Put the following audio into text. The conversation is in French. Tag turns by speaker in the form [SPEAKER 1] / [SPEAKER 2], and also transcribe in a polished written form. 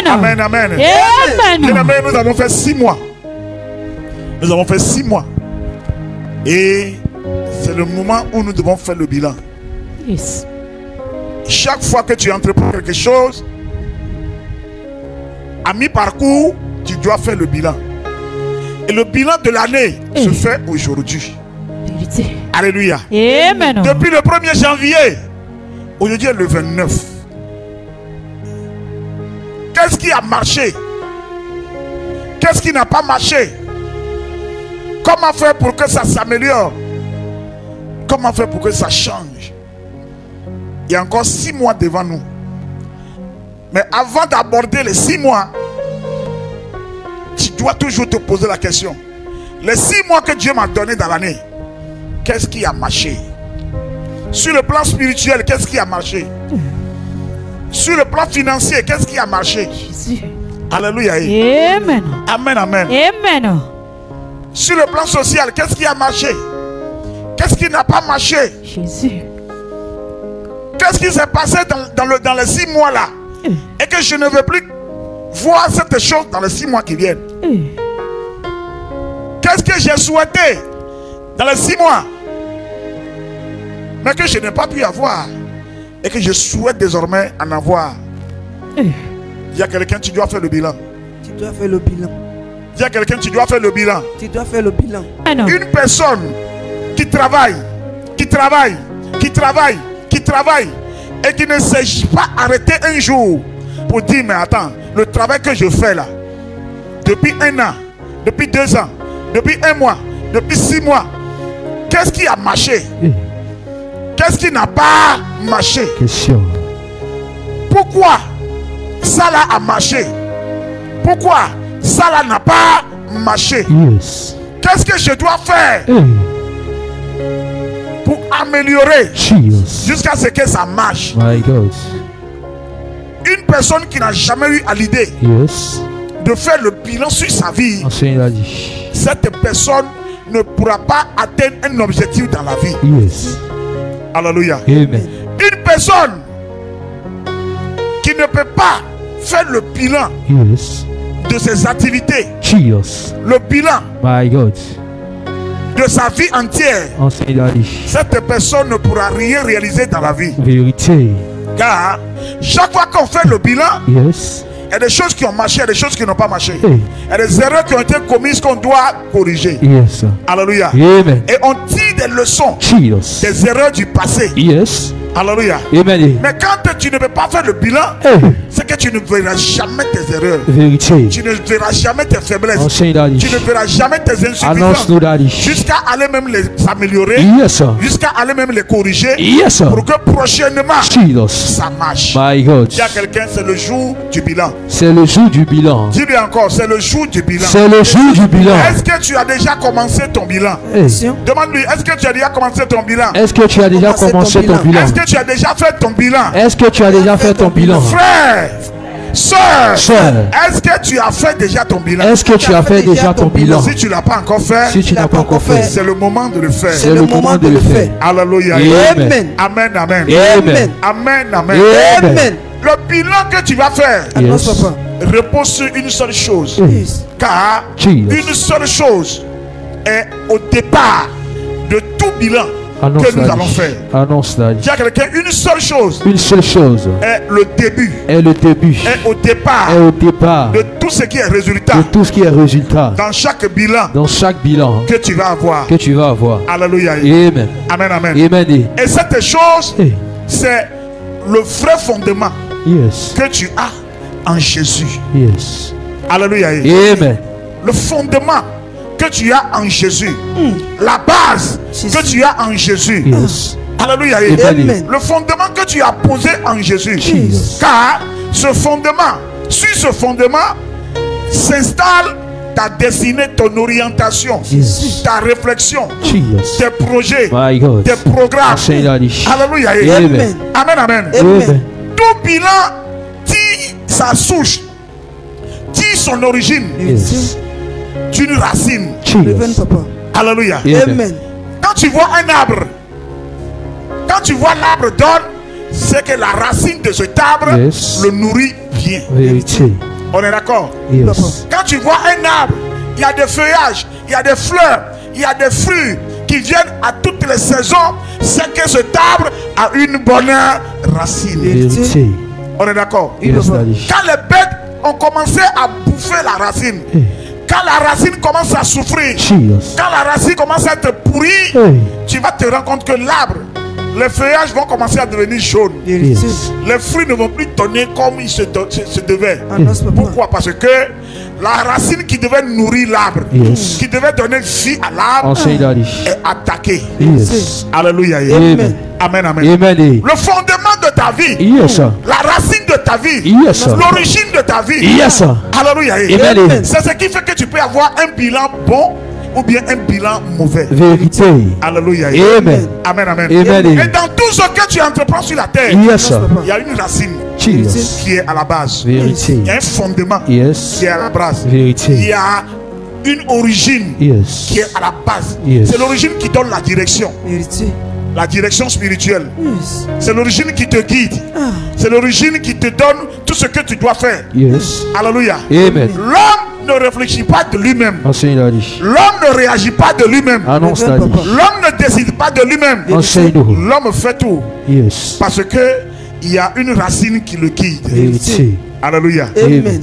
[SPEAKER 1] Amen, amen. Bien-aimés, nous avons fait 6 mois. Nous avons fait 6 mois. Et c'est le moment où nous devons faire le bilan.
[SPEAKER 2] Yes.
[SPEAKER 1] Chaque fois que tu entreprends quelque chose, à mi-parcours, tu dois faire le bilan. Et le bilan de l'année se fait aujourd'hui.
[SPEAKER 2] Vérité.
[SPEAKER 1] Alléluia.
[SPEAKER 2] Amen.
[SPEAKER 1] Depuis le 1er janvier, aujourd'hui est le 29. Qu'est-ce qui a marché? Qu'est-ce qui n'a pas marché? Comment faire pour que ça s'améliore? Comment faire pour que ça change? Il y a encore 6 mois devant nous. Mais avant d'aborder les 6 mois, tu dois toujours te poser la question. Les 6 mois que Dieu m'a donné dans l'année, qu'est-ce qui a marché? Sur le plan spirituel, qu'est-ce qui a marché? Sur le plan financier, qu'est-ce qui a marché?
[SPEAKER 2] Jésus.
[SPEAKER 1] Alléluia.
[SPEAKER 2] Amen.
[SPEAKER 1] Amen, amen.
[SPEAKER 2] Amen.
[SPEAKER 1] Sur le plan social, qu'est-ce qui a marché? Qu'est-ce qui n'a pas marché?
[SPEAKER 2] Jésus.
[SPEAKER 1] Qu'est-ce qui s'est passé dans les 6 mois là? Et que je ne veux plus voir cette chose dans les 6 mois qui viennent. Qu'est-ce que j'ai souhaité dans les 6 mois, mais que je n'ai pas pu avoir et que je souhaite désormais en avoir? Il y a quelqu'un, tu dois faire le bilan.
[SPEAKER 3] Tu dois faire le bilan.
[SPEAKER 1] Il y a quelqu'un, tu dois faire le bilan.
[SPEAKER 3] Tu dois faire le bilan.
[SPEAKER 1] Une personne qui travaille et qui ne s'est pas arrêté un jour pour dire, mais attends, le travail que je fais là, depuis 1 an, depuis 2 ans, depuis 1 mois, depuis 6 mois, qu'est-ce qui a marché? Qu'est-ce qui n'a pas marché?
[SPEAKER 4] Question.
[SPEAKER 1] Pourquoi ça là a marché? Pourquoi ça là n'a pas marché?
[SPEAKER 4] Yes.
[SPEAKER 1] Qu'est-ce que je dois faire pour améliorer jusqu'à ce que ça marche?
[SPEAKER 4] My God.
[SPEAKER 1] Une personne qui n'a jamais eu à l'idée de faire le bilan sur sa vie, cette personne ne pourra pas atteindre un objectif dans la vie.
[SPEAKER 4] Yes.
[SPEAKER 1] Alléluia.
[SPEAKER 4] Amen.
[SPEAKER 1] Une personne qui ne peut pas faire le bilan de ses activités, le bilan
[SPEAKER 4] My God.
[SPEAKER 1] de sa vie entière, cette personne ne pourra rien réaliser dans la vie.
[SPEAKER 4] Vérité.
[SPEAKER 1] Car chaque fois qu'on fait le bilan,
[SPEAKER 4] Yes.
[SPEAKER 1] il y a des choses qui ont marché, il y a des choses qui n'ont pas marché. Il y a des erreurs qui ont été commises qu'on doit corriger.
[SPEAKER 4] Yes.
[SPEAKER 1] Alléluia.
[SPEAKER 4] Amen.
[SPEAKER 1] Et on tire des leçons des erreurs du passé.
[SPEAKER 4] Yes.
[SPEAKER 1] Alléluia.
[SPEAKER 4] Amen.
[SPEAKER 1] Mais quand tu ne peux pas faire le bilan, c'est que tu ne verras jamais tes erreurs.
[SPEAKER 4] Vérité.
[SPEAKER 1] Tu ne verras jamais tes faiblesses.
[SPEAKER 4] Tu
[SPEAKER 1] ne verras jamais tes insuffisances. Jusqu'à aller même les améliorer.
[SPEAKER 4] Yes.
[SPEAKER 1] Jusqu'à aller même les corriger.
[SPEAKER 4] Yes.
[SPEAKER 1] Pour que prochainement ça marche.
[SPEAKER 4] My God.
[SPEAKER 1] Il y a quelqu'un, c'est le jour du bilan.
[SPEAKER 4] C'est le jour du bilan.
[SPEAKER 1] Dis-lui encore, c'est le jour du bilan.
[SPEAKER 4] C'est le jour du bilan.
[SPEAKER 1] Est-ce que tu as déjà commencé ton bilan? Demande-lui, est-ce que tu as déjà commencé ton bilan?
[SPEAKER 4] Est-ce que tu as déjà commencé ton bilan?
[SPEAKER 1] Est-ce que tu as déjà fait ton bilan?
[SPEAKER 4] Est-ce que tu as déjà fait ton bilan?
[SPEAKER 1] Frère, soeur, est-ce que tu as fait déjà ton bilan?
[SPEAKER 4] Est-ce que tu as fait déjà ton bilan?
[SPEAKER 1] Si tu ne l'as pas encore fait,
[SPEAKER 4] si tu n'as pas encore fait,
[SPEAKER 1] c'est le moment de le faire.
[SPEAKER 4] C'est le moment de le faire.
[SPEAKER 1] Alléluia.
[SPEAKER 4] Amen.
[SPEAKER 1] Amen, amen.
[SPEAKER 4] Amen.
[SPEAKER 1] Amen, amen.
[SPEAKER 3] Amen.
[SPEAKER 1] Le bilan que tu vas faire repose sur une seule chose. Car une seule chose est au départ de tout bilan que nous allons faire. Il y a quelqu'un, une seule chose est le début. Est au départ. De tout ce qui est résultat. Dans chaque bilan. Que tu vas avoir. Alléluia.
[SPEAKER 4] Amen.
[SPEAKER 1] Amen, amen.
[SPEAKER 4] Amen.
[SPEAKER 1] Et cette chose, c'est le vrai fondement que tu as en Jésus. Alléluia.
[SPEAKER 4] Amen.
[SPEAKER 1] Le fondement que tu as en Jésus. La base que tu as en Jésus. Alléluia.
[SPEAKER 3] Amen.
[SPEAKER 1] Le fondement que tu as posé en Jésus. Car ce fondement, sur ce fondement, s'installe ta destinée, ton orientation, ta réflexion, tes projets, tes programmes. Alléluia.
[SPEAKER 3] Amen.
[SPEAKER 1] Amen, amen.
[SPEAKER 3] Amen.
[SPEAKER 1] Tout bilan tire sa souche, tire son origine d'une racine. Alléluia.
[SPEAKER 3] Amen.
[SPEAKER 1] Quand tu vois un arbre, quand tu vois l'arbre donne, c'est que la racine de cet arbre le nourrit bien. On est d'accord?
[SPEAKER 4] Yes.
[SPEAKER 1] Quand tu vois un arbre, il y a des feuillages, il y a des fleurs, il y a des fruits qui viennent à toutes les saisons. C'est que cet arbre a une bonne racine.
[SPEAKER 4] Vérité.
[SPEAKER 1] On est d'accord?
[SPEAKER 4] Yes, Daddy.
[SPEAKER 1] Quand les bêtes ont commencé à bouffer la racine, quand la racine commence à souffrir,
[SPEAKER 4] Jesus.
[SPEAKER 1] quand la racine commence à être pourrie,
[SPEAKER 4] Hey.
[SPEAKER 1] tu vas te rendre compte que l'arbre, les feuillages vont commencer à devenir jaunes.
[SPEAKER 4] Yes.
[SPEAKER 1] Les fruits ne vont plus donner comme ils se devaient.
[SPEAKER 3] Annonce, papa.
[SPEAKER 1] Pourquoi? Parce que la racine qui devait nourrir l'arbre,
[SPEAKER 4] Yes.
[SPEAKER 1] qui devait donner vie à l'arbre,
[SPEAKER 4] Enseigne Daddy.
[SPEAKER 1] est attaquée.
[SPEAKER 4] Yes.
[SPEAKER 1] Alléluia.
[SPEAKER 4] Amen.
[SPEAKER 1] Amen, amen.
[SPEAKER 4] Amen.
[SPEAKER 1] Le fondement de ta vie,
[SPEAKER 4] Yes.
[SPEAKER 1] la racine de ta vie,
[SPEAKER 4] Yes.
[SPEAKER 1] l'origine de ta vie.
[SPEAKER 4] Yes.
[SPEAKER 1] Alléluia.
[SPEAKER 4] Amen.
[SPEAKER 1] C'est ce qui fait que tu peux avoir un bilan bon ou bien un bilan mauvais.
[SPEAKER 4] Vérité.
[SPEAKER 1] Alléluia.
[SPEAKER 4] Amen.
[SPEAKER 1] Amen, amen.
[SPEAKER 4] Amen.
[SPEAKER 1] Et dans tout ce que tu entreprends sur la terre,
[SPEAKER 4] Yes.
[SPEAKER 1] il y a une racine
[SPEAKER 4] Jesus.
[SPEAKER 1] qui est à la base.
[SPEAKER 4] Vérité.
[SPEAKER 1] Il y a un fondement
[SPEAKER 4] Yes.
[SPEAKER 1] qui est à la base.
[SPEAKER 4] Vérité.
[SPEAKER 1] Il y a une origine
[SPEAKER 4] Yes.
[SPEAKER 1] qui est à la base.
[SPEAKER 4] Yes.
[SPEAKER 1] C'est l'origine qui donne la direction.
[SPEAKER 3] Vérité.
[SPEAKER 1] La direction spirituelle.
[SPEAKER 3] Yes.
[SPEAKER 1] C'est l'origine qui te guide.
[SPEAKER 3] Ah.
[SPEAKER 1] C'est l'origine qui te donne tout ce que tu dois faire.
[SPEAKER 4] Yes.
[SPEAKER 1] Alléluia.
[SPEAKER 4] Amen.
[SPEAKER 1] L'homme ne réfléchit pas de lui-même.
[SPEAKER 4] Enseigne Daddy.
[SPEAKER 1] L'homme ne réagit pas de lui-même.
[SPEAKER 4] Annonce
[SPEAKER 3] Amen,
[SPEAKER 4] Daddy.
[SPEAKER 3] papa.
[SPEAKER 1] L'homme ne décide pas de lui-même.
[SPEAKER 4] Enseigne-nous.
[SPEAKER 1] L'homme fait tout
[SPEAKER 4] Yes.
[SPEAKER 1] parce que il y a une racine qui le guide.
[SPEAKER 4] Vérité.
[SPEAKER 1] Alléluia.
[SPEAKER 3] Amen.